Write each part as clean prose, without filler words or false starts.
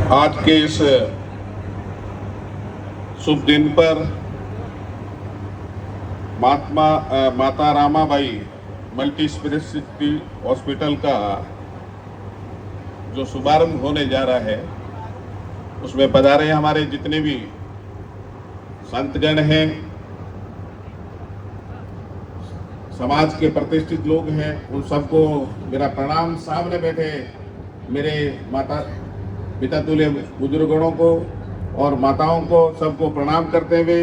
आज के इस शुभ दिन पर माता रामाबाई मल्टी स्पेशलिटी हॉस्पिटल का जो शुभारंभ होने जा रहा है उसमें पधारे हमारे जितने भी संतगण हैं, समाज के प्रतिष्ठित लोग हैं, उन सबको मेरा प्रणाम। सामने बैठे मेरे माता पिता तुल्य बुजुर्गों को और माताओं को सबको प्रणाम करते हुए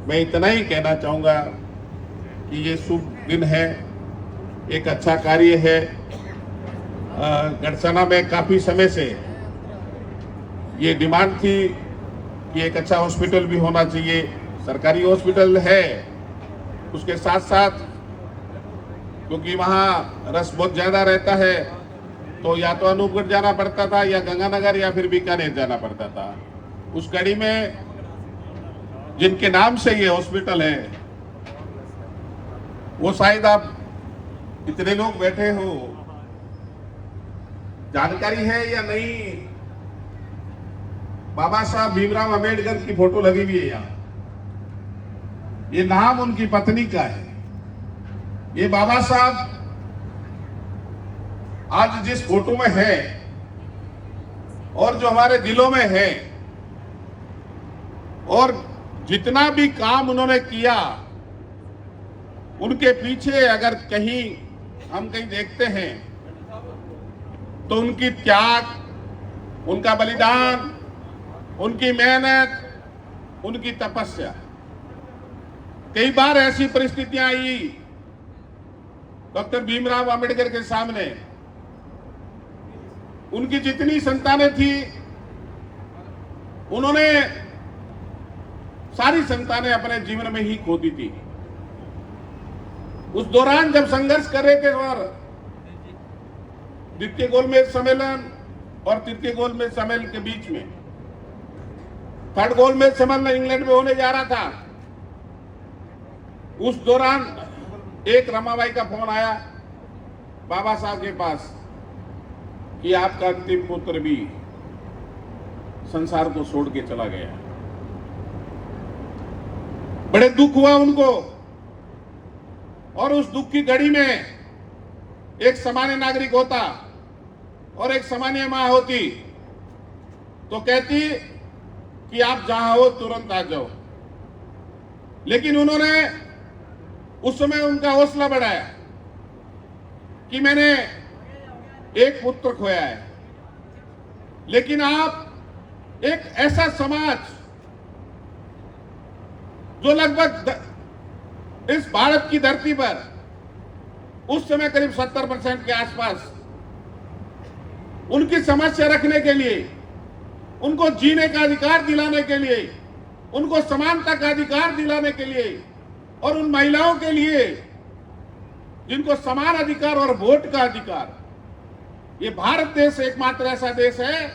मैं इतना ही कहना चाहूँगा कि ये शुभ दिन है, एक अच्छा कार्य है। गढ़सना में काफ़ी समय से ये डिमांड थी कि एक अच्छा हॉस्पिटल भी होना चाहिए। सरकारी हॉस्पिटल है, उसके साथ साथ क्योंकि वहाँ रश बहुत ज़्यादा रहता है तो या तो अनूपगढ़ जाना पड़ता था या गंगानगर या फिर बीकानेर जाना पड़ता था। उस कड़ी में जिनके नाम से ये हॉस्पिटल है वो शायद आप इतने लोग बैठे हो, जानकारी है या नहीं, बाबा साहब भीमराव अंबेडकर की फोटो लगी हुई है यहाँ। ये नाम उनकी पत्नी का है। ये बाबा साहब आज जिस फोटो में है और जो हमारे दिलों में है और जितना भी काम उन्होंने किया, उनके पीछे अगर कहीं हम कहीं देखते हैं तो उनकी त्याग, उनका बलिदान, उनकी मेहनत, उनकी तपस्या। कई बार ऐसी परिस्थितियां आई डॉक्टर भीमराव अंबेडकर के सामने, उनकी जितनी संतानें थी उन्होंने सारी संतानें अपने जीवन में ही खो दी थी। उस दौरान जब संघर्ष कर रहे थे और द्वितीय गोलमेज सम्मेलन और तृतीय गोलमेज सम्मेलन के बीच में थर्ड गोलमेज सम्मेलन इंग्लैंड में होने जा रहा था, उस दौरान एक रमाबाई का फोन आया बाबा साहब के पास कि आपका अंतिम पुत्र भी संसार को छोड़ के चला गया। बड़े दुख हुआ उनको और उस दुख की घड़ी में एक सामान्य नागरिक होता और एक सामान्य मां होती तो कहती कि आप जहां हो तुरंत आ जाओ। लेकिन उन्होंने उस समय उनका हौसला बढ़ाया कि मैंने एक पुत्र खोया है, लेकिन आप एक ऐसा समाज जो लगभग इस भारत की धरती पर उस समय करीब 70% के आसपास उनकी समस्या रखने के लिए, उनको जीने का अधिकार दिलाने के लिए, उनको समानता का अधिकार दिलाने के लिए और उन महिलाओं के लिए जिनको समान अधिकार और वोट का अधिकार। ये भारत देश एकमात्र ऐसा देश है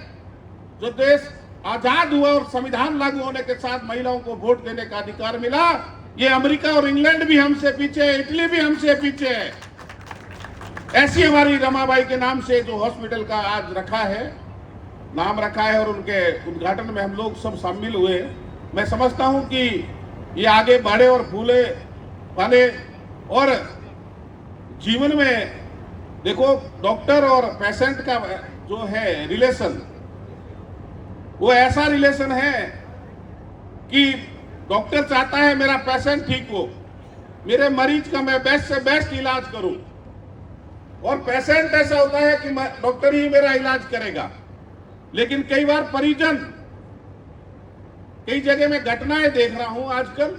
जो देश आजाद हुआ और संविधान लागू होने के साथ महिलाओं को वोट देने का अधिकार मिला। ये अमेरिका और इंग्लैंड भी हमसे पीछे है, इटली भी हमसे पीछे है। ऐसी हमारी रमाबाई के नाम से जो हॉस्पिटल का आज रखा है, नाम रखा है और उनके उद्घाटन में हम लोग सब शामिल हुए। मैं समझता हूं कि ये आगे बढ़े और फूले फले और जीवन में देखो डॉक्टर और पेशेंट का जो है रिलेशन, वो ऐसा रिलेशन है कि डॉक्टर चाहता है मेरा पेशेंट ठीक हो, मेरे मरीज का मैं बेस्ट से बेस्ट इलाज करूं, और पेशेंट ऐसा होता है कि डॉक्टर ही मेरा इलाज करेगा। लेकिन कई बार परिजन, कई जगह मैं घटनाएं देख रहा हूं आजकल,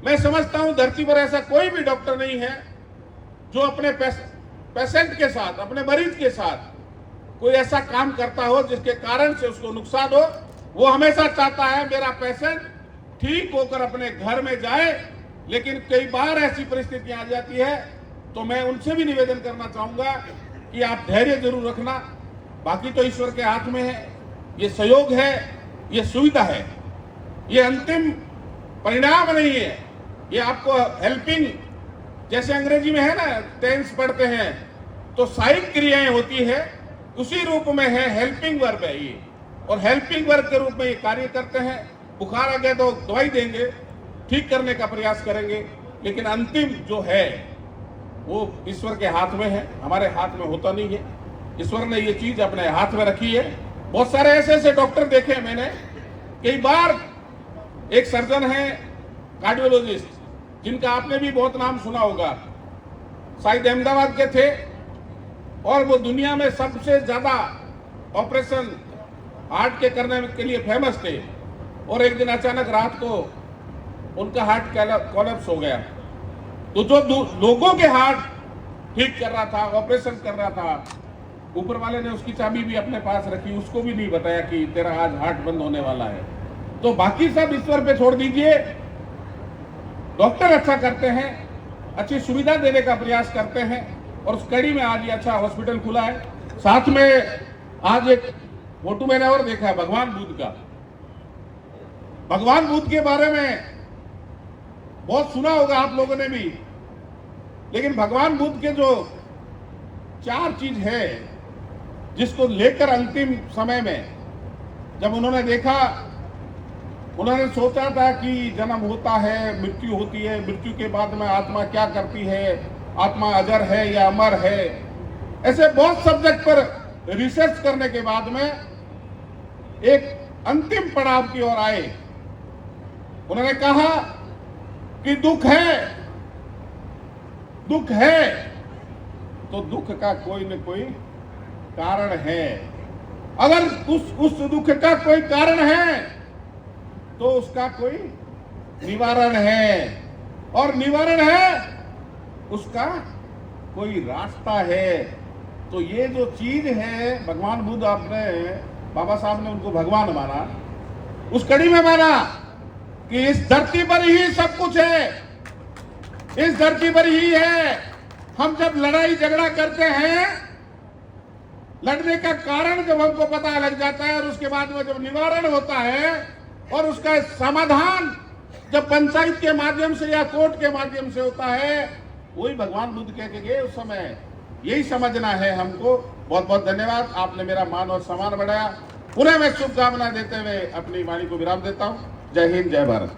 मैं समझता हूं धरती पर ऐसा कोई भी डॉक्टर नहीं है जो अपने पेशेंट के साथ, अपने मरीज के साथ कोई ऐसा काम करता हो जिसके कारण से उसको नुकसान हो। वो हमेशा चाहता है मेरा पेशेंट ठीक होकर अपने घर में जाए। लेकिन कई बार ऐसी परिस्थितियां आ जाती है तो मैं उनसे भी निवेदन करना चाहूंगा कि आप धैर्य जरूर रखना, बाकी तो ईश्वर के हाथ में है। ये सहयोग है, ये सुविधा है, ये अंतिम परिणाम नहीं है, ये आपको हेल्पिंग, जैसे अंग्रेजी में है ना टेंस पढ़ते हैं तो सहायक क्रियाएं होती है, उसी रूप में है, हेल्पिंग वर्ब है ये, और हेल्पिंग वर्ब के रूप में ये कार्य करते हैं। बुखार आ गया तो दवाई देंगे, ठीक करने का प्रयास करेंगे, लेकिन अंतिम जो है वो ईश्वर के हाथ में है, हमारे हाथ में होता नहीं है। ईश्वर ने ये चीज अपने हाथ में रखी है। बहुत सारे ऐसे ऐसे डॉक्टर देखे हैं मैंने। कई बार एक सर्जन है कार्डियोलॉजिस्ट, जिनका आपने भी बहुत नाम सुना होगा, शायद अहमदाबाद के थे, और वो दुनिया में सबसे ज्यादा ऑपरेशन हार्ट के करने के लिए फेमस थे। और एक दिन अचानक रात को उनका हार्ट कोलैप्स हो गया। तो जो लोगों के हार्ट ठीक कर रहा था, ऑपरेशन कर रहा था, ऊपर वाले ने उसकी चाबी भी अपने पास रखी, उसको भी नहीं बताया कि तेरा आज हार्ट बंद होने वाला है। तो बाकी सब ईश्वर पे छोड़ दीजिए। डॉक्टर अच्छा करते हैं, अच्छी सुविधा देने का प्रयास करते हैं, और उस कड़ी में आज ये अच्छा हॉस्पिटल खुला है। साथ में आज एक फोटो मैंने और देखा है भगवान बुद्ध का। भगवान बुद्ध के बारे में बहुत सुना होगा आप लोगों ने भी, लेकिन भगवान बुद्ध के जो 4 चीज है जिसको लेकर अंतिम समय में जब उन्होंने देखा, उन्होंने सोचा था कि जन्म होता है, मृत्यु होती है, मृत्यु के बाद में आत्मा क्या करती है, आत्मा अजर है या अमर है, ऐसे बहुत सब्जेक्ट पर रिसर्च करने के बाद में एक अंतिम पड़ाव की ओर आए। उन्होंने कहा कि दुख है, दुख है, तो दुख का कोई न कोई कारण है। अगर उस दुख का कोई कारण है तो उसका कोई निवारण है, और निवारण है उसका कोई रास्ता है। तो ये जो चीज है, भगवान बुद्ध, आपने बाबा साहब ने उनको भगवान माना, उस कड़ी में माना कि इस धरती पर ही सब कुछ है, इस धरती पर ही है। हम जब लड़ाई झगड़ा करते हैं, लड़ने का कारण जब हमको पता लग जाता है, और उसके बाद में जब निवारण होता है और उसका समाधान जब पंचायत के माध्यम से या कोर्ट के माध्यम से होता है, वही भगवान बुद्ध कह के गए उस समय। यही समझना है हमको। बहुत बहुत धन्यवाद, आपने मेरा मान और सम्मान बढ़ाया। पुनः मैं शुभकामना देते हुए अपनी वाणी को विराम देता हूं। जय हिंद, जय भारत।